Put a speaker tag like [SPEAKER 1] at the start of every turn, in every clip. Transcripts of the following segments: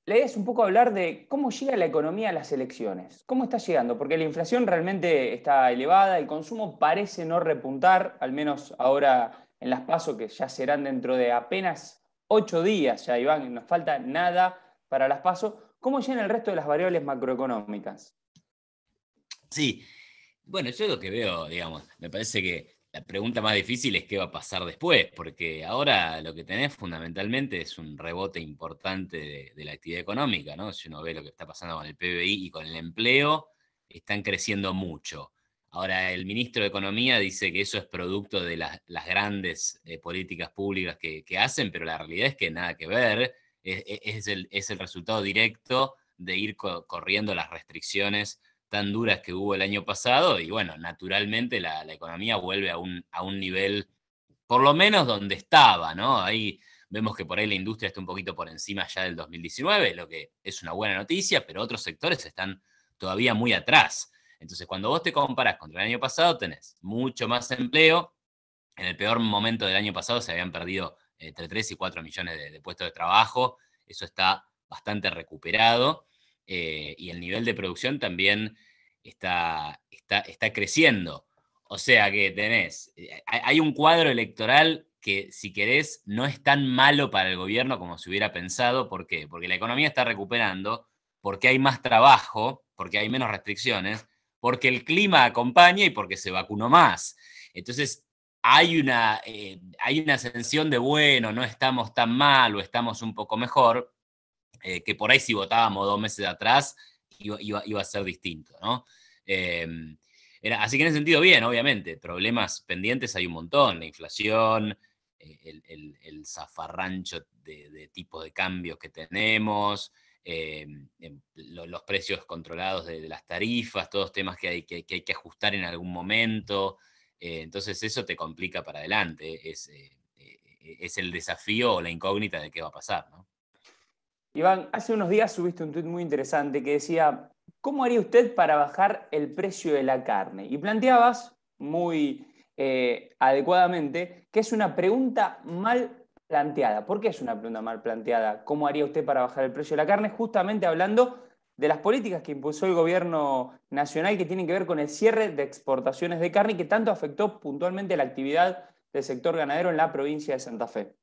[SPEAKER 1] la idea es un poco hablar de cómo llega la economía a las elecciones. ¿Cómo está llegando? Porque la inflación realmente está elevada, el consumo parece no repuntar, al menos ahora en las PASO, que ya serán dentro de apenas 8 días, ya Iván, nos falta nada para las PASO. ¿Cómo llegan el resto de las variables macroeconómicas?
[SPEAKER 2] Sí, bueno, yo lo que veo, digamos, me parece que la pregunta más difícil es qué va a pasar después, porque ahora lo que tenés fundamentalmente es un rebote importante de la actividad económica, ¿no? Si uno ve lo que está pasando con el PBI y con el empleo, están creciendo mucho. Ahora, el ministro de Economía dice que eso es producto de las grandes políticas públicas que hacen, pero la realidad es que nada que ver, es el resultado directo de ir corriendo las restricciones tan duras que hubo el año pasado y bueno, naturalmente la economía vuelve a un nivel por lo menos donde estaba, ¿no? Ahí vemos que por ahí la industria está un poquito por encima ya del 2019, lo que es una buena noticia, pero otros sectores están todavía muy atrás. Entonces, cuando vos te comparás contra el año pasado, tenés mucho más empleo. En el peor momento del año pasado se habían perdido entre 3 y 4 millones de puestos de trabajo. Eso está bastante recuperado. Y el nivel de producción también está creciendo. O sea que hay un cuadro electoral que, si querés, no es tan malo para el gobierno como se hubiera pensado. ¿Por qué? Porque la economía está recuperando, porque hay más trabajo, porque hay menos restricciones, porque el clima acompaña y porque se vacunó más. Entonces, hay una ascensión de, bueno, no estamos tan mal o estamos un poco mejor, que por ahí si votábamos 2 meses atrás iba a ser distinto, ¿no? Eh, Así que en ese sentido, bien, obviamente, problemas pendientes hay un montón, la inflación, el zafarrancho de tipos de cambios que tenemos, los precios controlados de las tarifas, todos temas que hay que ajustar en algún momento. Entonces eso te complica para adelante, es el desafío o la incógnita de qué va a pasar, ¿no?
[SPEAKER 1] Iván, hace unos días subiste un tuit muy interesante que decía, ¿cómo haría usted para bajar el precio de la carne? Y planteabas muy adecuadamente que es una pregunta mal planteada. ¿Por qué es una pregunta mal planteada? ¿Cómo haría usted para bajar el precio de la carne? Justamente hablando de las políticas que impulsó el gobierno nacional que tienen que ver con el cierre de exportaciones de carne y que tanto afectó puntualmente la actividad del sector ganadero en la provincia de Santa Fe.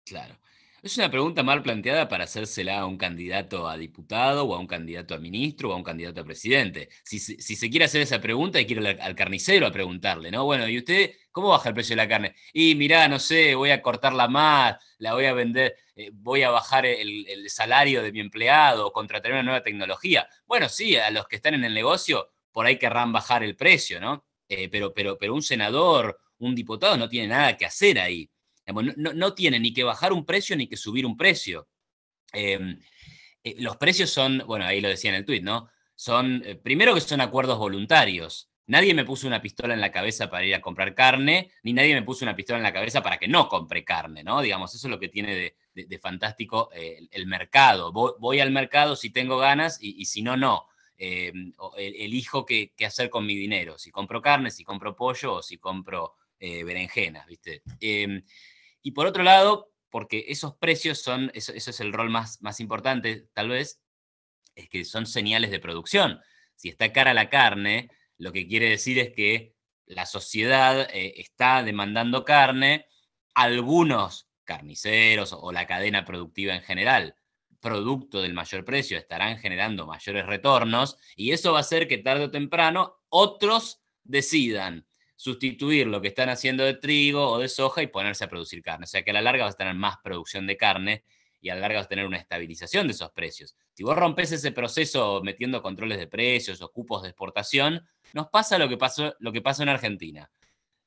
[SPEAKER 2] Claro. Es una pregunta mal planteada para hacérsela a un candidato a diputado o a un candidato a ministro o a un candidato a presidente. Si se quiere hacer esa pregunta, hay que ir al carnicero a preguntarle, ¿no? Bueno, ¿y usted cómo baja el precio de la carne? Y mirá, no sé, voy a cortarla más, la voy a vender, voy a bajar el salario de mi empleado, o contrataré una nueva tecnología. Bueno, sí, a los que están en el negocio, por ahí querrán bajar el precio, ¿no? Pero un senador, un diputado no tiene nada que hacer ahí. No tiene ni que bajar un precio ni que subir un precio. Eh, los precios son, bueno, ahí lo decía en el tuit, ¿no? Primero que son acuerdos voluntarios. Nadie me puso una pistola en la cabeza para ir a comprar carne, ni nadie me puso una pistola en la cabeza para que no compre carne, ¿no? Digamos, eso es lo que tiene de fantástico el mercado. Voy al mercado si tengo ganas y si no, no. Elijo qué hacer con mi dinero, si compro carne, si compro pollo o si compro berenjenas, ¿viste? Y por otro lado, porque esos precios eso es el rol más importante, tal vez, es que son señales de producción. Si está cara la carne, lo que quiere decir es que la sociedad está demandando carne, algunos carniceros o la cadena productiva en general, producto del mayor precio, estarán generando mayores retornos y eso va a hacer que tarde o temprano otros decidan sustituir lo que están haciendo de trigo o de soja y ponerse a producir carne. O sea que a la larga vas a tener más producción de carne y a la larga vas a tener una estabilización de esos precios. Si vos rompes ese proceso metiendo controles de precios o cupos de exportación, nos pasa lo que pasó en Argentina.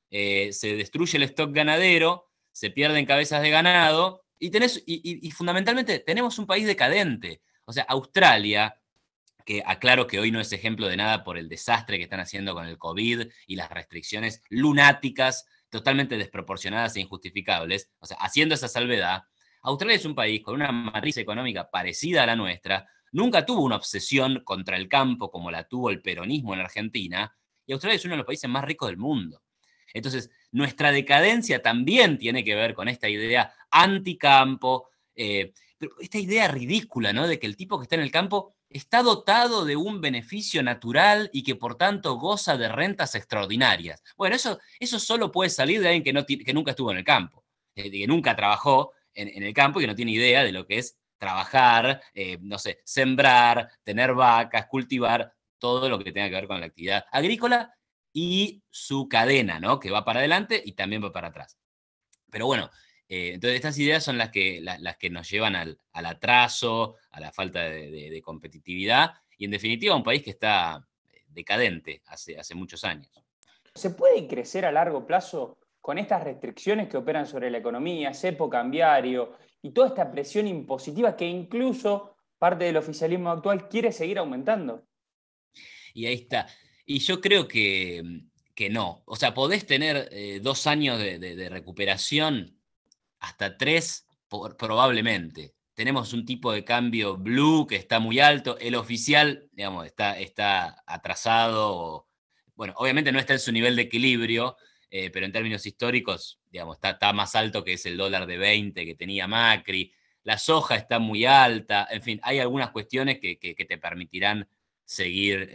[SPEAKER 2] Se destruye el stock ganadero, se pierden cabezas de ganado y fundamentalmente tenemos un país decadente. O sea, Australia, que aclaro que hoy no es ejemplo de nada por el desastre que están haciendo con el COVID y las restricciones lunáticas, totalmente desproporcionadas e injustificables. O sea, haciendo esa salvedad, Australia es un país con una matriz económica parecida a la nuestra, nunca tuvo una obsesión contra el campo como la tuvo el peronismo en Argentina, y Australia es uno de los países más ricos del mundo. Entonces, nuestra decadencia también tiene que ver con esta idea anticampo, pero esta idea ridícula, ¿no? De que el tipo que está en el campo está dotado de un beneficio natural y que por tanto goza de rentas extraordinarias. Bueno, eso solo puede salir de alguien que nunca estuvo en el campo, que nunca trabajó en el campo y que no tiene idea de lo que es trabajar, no sé, sembrar, tener vacas, cultivar, todo lo que tenga que ver con la actividad agrícola y su cadena, ¿no? Que va para adelante y también va para atrás. Pero bueno, entonces estas ideas son las que nos llevan al atraso, a la falta de competitividad y en definitiva a un país que está decadente hace muchos años.
[SPEAKER 1] ¿Se puede crecer a largo plazo con estas restricciones que operan sobre la economía, cepo cambiario y toda esta presión impositiva que incluso parte del oficialismo actual quiere seguir aumentando?
[SPEAKER 2] Y ahí está. Y yo creo que no. O sea, podés tener 2 años de recuperación, hasta 3 probablemente. Tenemos un tipo de cambio blue que está muy alto, el oficial, digamos, está atrasado. Bueno, obviamente no está en su nivel de equilibrio, pero en términos históricos, digamos, está más alto que es el dólar de 20 que tenía Macri. La soja está muy alta, en fin, hay algunas cuestiones que te permitirán seguir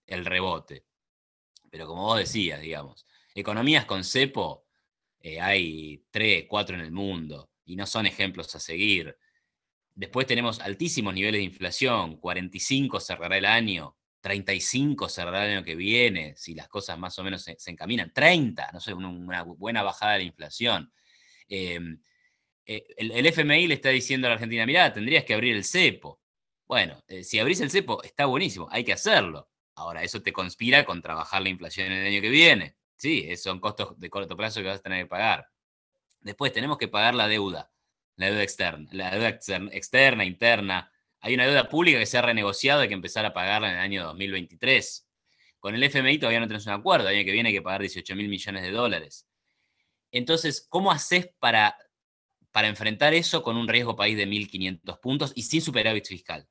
[SPEAKER 2] el rebote. Pero como vos decías, digamos, economías con cepo, hay 3, 4 en el mundo y no son ejemplos a seguir. Después tenemos altísimos niveles de inflación, 45 cerrará el año, 35 cerrará el año que viene, si las cosas más o menos se encaminan, 30, no sé, una buena bajada de la inflación. Eh, el FMI le está diciendo a la Argentina, mirá, tendrías que abrir el cepo. Bueno, si abrís el cepo está buenísimo, hay que hacerlo. Ahora, eso te conspira con trabajar la inflación en el año que viene. Sí, son costos de corto plazo que vas a tener que pagar. Después tenemos que pagar la deuda externa, interna. Hay una deuda pública que se ha renegociado, hay que empezar a pagarla en el año 2023. Con el FMI todavía no tenemos un acuerdo, el año que viene hay que pagar 18.000 millones de dólares. Entonces, ¿cómo haces para enfrentar eso con un riesgo país de 1.500 puntos y sin superávit fiscal?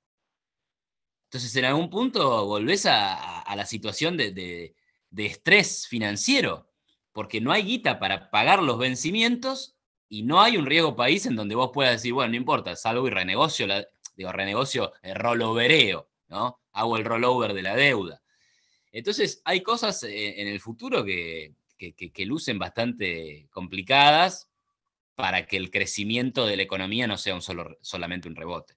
[SPEAKER 2] Entonces, en algún punto volvés a la situación de estrés financiero, porque no hay guita para pagar los vencimientos y no hay un riesgo país en donde vos puedas decir, bueno, no importa, salgo y renegocio, rollovereo, ¿no? Hago el rollover de la deuda. Entonces, hay cosas en el futuro que lucen bastante complicadas para que el crecimiento de la economía no sea solamente un rebote.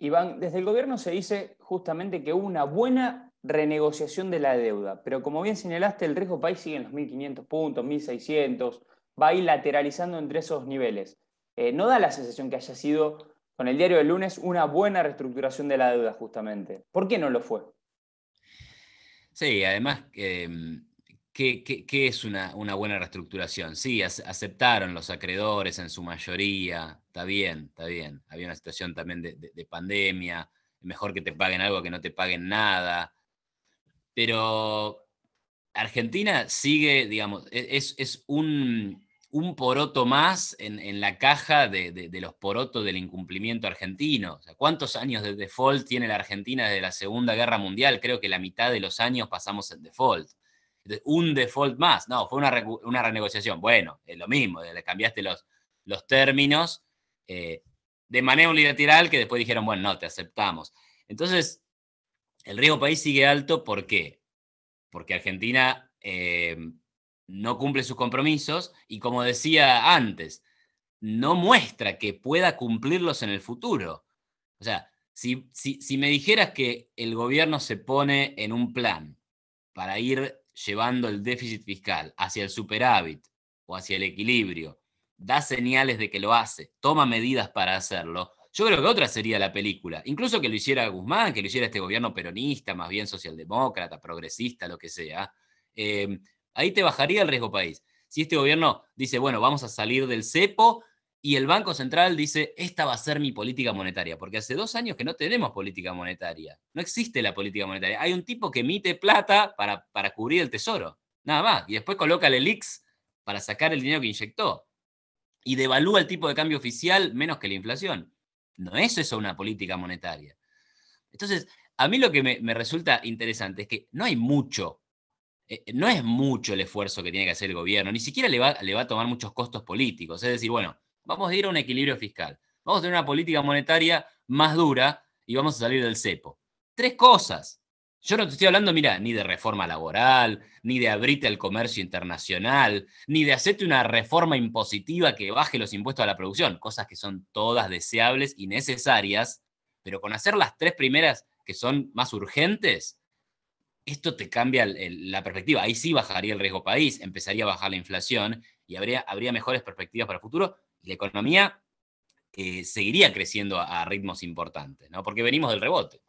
[SPEAKER 1] Iván, desde el gobierno se dice justamente que hubo una buena renegociación de la deuda, pero como bien señalaste, el riesgo país sigue en los 1.500 puntos, 1.600, va a ir lateralizando entre esos niveles. ¿No da la sensación que haya sido, con el diario del lunes, una buena reestructuración de la deuda justamente? ¿Por qué no lo fue?
[SPEAKER 2] Sí, además, ¿qué es una buena reestructuración? Sí, aceptaron los acreedores en su mayoría, está bien, está bien. Había una situación también de pandemia, mejor que te paguen algo que no te paguen nada. Pero Argentina sigue, digamos, es un poroto más en la caja de los porotos del incumplimiento argentino. O sea, ¿cuántos años de default tiene la Argentina desde la Segunda Guerra Mundial? Creo que la mitad de los años pasamos en default. Entonces, un default más. No, fue una renegociación. Bueno, es lo mismo, le cambiaste los términos de manera unilateral que después dijeron, bueno, no, te aceptamos. Entonces, el riesgo país sigue alto, ¿por qué? Porque Argentina no cumple sus compromisos y, como decía antes, no muestra que pueda cumplirlos en el futuro. O sea, si me dijeras que el gobierno se pone en un plan para ir llevando el déficit fiscal hacia el superávit o hacia el equilibrio, da señales de que lo hace, toma medidas para hacerlo, yo creo que otra sería la película. Incluso que lo hiciera Guzmán, que lo hiciera este gobierno peronista, más bien socialdemócrata, progresista, lo que sea. Eh, Ahí te bajaría el riesgo país. Si este gobierno dice, bueno, vamos a salir del cepo y el Banco Central dice, esta va a ser mi política monetaria, porque hace 2 años que no tenemos política monetaria. No existe la política monetaria. Hay un tipo que emite plata para cubrir el tesoro, nada más. Y después coloca el ELIX para sacar el dinero que inyectó. Y devalúa el tipo de cambio oficial menos que la inflación. No es eso una política monetaria. Entonces, a mí lo que me resulta interesante es que no hay mucho, no es mucho el esfuerzo que tiene que hacer el gobierno, ni siquiera le va a tomar muchos costos políticos. Es decir, bueno, vamos a ir a un equilibrio fiscal. Vamos a tener una política monetaria más dura y vamos a salir del cepo. 3 cosas. Yo no te estoy hablando, mira, ni de reforma laboral, ni de abrirte al comercio internacional, ni de hacerte una reforma impositiva que baje los impuestos a la producción, cosas que son todas deseables y necesarias, pero con hacer las 3 primeras que son más urgentes, esto te cambia la perspectiva. Ahí sí bajaría el riesgo país, empezaría a bajar la inflación y habría mejores perspectivas para el futuro y la economía seguiría creciendo a ritmos importantes, ¿no? Porque venimos del rebote.